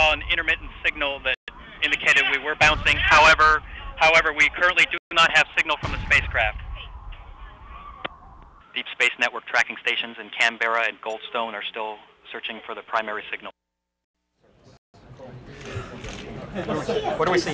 saw an intermittent signal that indicated we were bouncing. However, we currently do not have signal from the spacecraft. Deep Space Network tracking stations in Canberra and Goldstone are still searching for the primary signal. What do we see?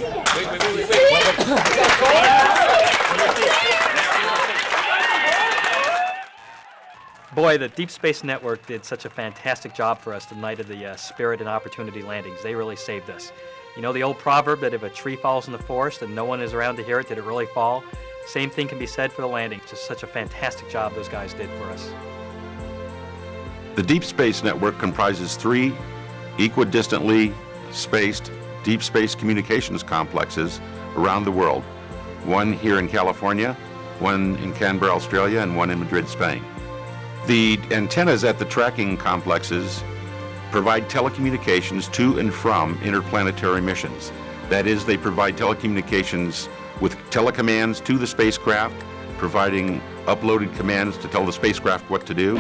Boy, the Deep Space Network did such a fantastic job for us the night of the Spirit and Opportunity landings. They really saved us. You know the old proverb that if a tree falls in the forest and no one is around to hear it, did it really fall? Same thing can be said for the landing. Just such a fantastic job those guys did for us. The Deep Space Network comprises 3 equidistantly spaced deep space communications complexes around the world. One here in California, one in Canberra, Australia, and one in Madrid, Spain. The antennas at the tracking complexes provide telecommunications to and from interplanetary missions. That is, they provide telecommunications with telecommands to the spacecraft, providing uploaded commands to tell the spacecraft what to do.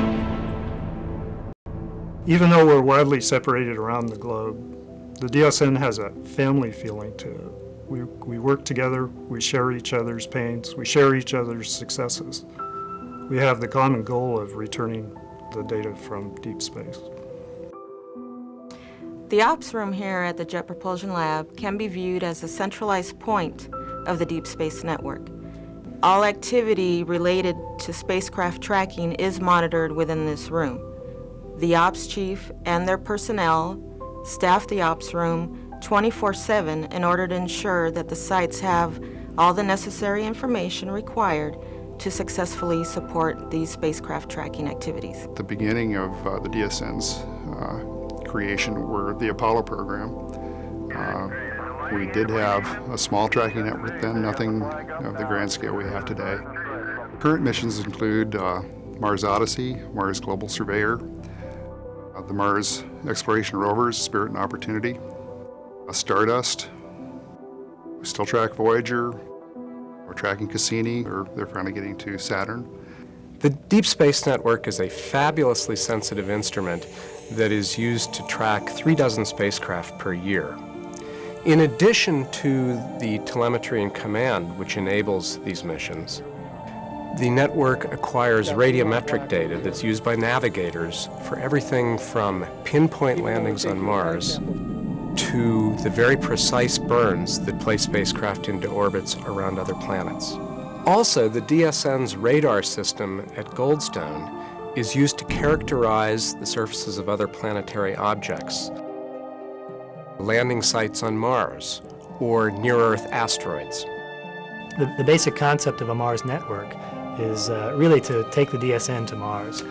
Even though we're widely separated around the globe, the DSN has a family feeling to it. We work together, we share each other's pains, we share each other's successes. We have the common goal of returning the data from deep space. The ops room here at the Jet Propulsion Lab can be viewed as a centralized point of the Deep Space Network. All activity related to spacecraft tracking is monitored within this room. The ops chief and their personnel staff the ops room 24/7 in order to ensure that the sites have all the necessary information required to successfully support these spacecraft tracking activities. At the beginning of the DSN's creation were the Apollo program. We did have a small tracking network then, nothing of the grand scale we have today. Current missions include Mars Odyssey, Mars Global Surveyor, the Mars Exploration Rovers, Spirit and Opportunity, Stardust. We still track Voyager. We're tracking Cassini, or they're finally getting to Saturn. The Deep Space Network is a fabulously sensitive instrument that is used to track 36 spacecraft per year. In addition to the telemetry and command, which enables these missions, the network acquires radiometric data that's used by navigators for everything from pinpoint landings on Mars to the very precise burns that place spacecraft into orbits around other planets. Also, the DSN's radar system at Goldstone is used to characterize the surfaces of other planetary objects, landing sites on Mars, or near-Earth asteroids. The basic concept of a Mars network is really to take the DSN to Mars,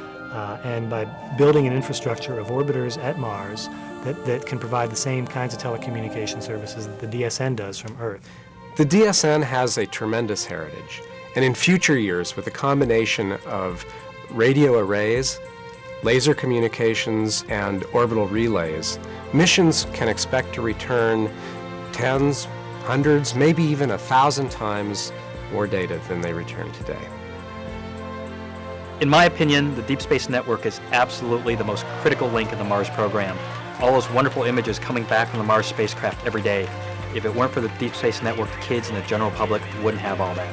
and by building an infrastructure of orbiters at Mars that can provide the same kinds of telecommunication services that the DSN does from Earth. The DSN has a tremendous heritage, and in future years, with a combination of radio arrays, laser communications, and orbital relays, missions can expect to return tens, hundreds, maybe even 1,000 times more data than they return today. In my opinion, the Deep Space Network is absolutely the most critical link in the Mars program. All those wonderful images coming back from the Mars spacecraft every day. If it weren't for the Deep Space Network, the kids and the general public wouldn't have all that.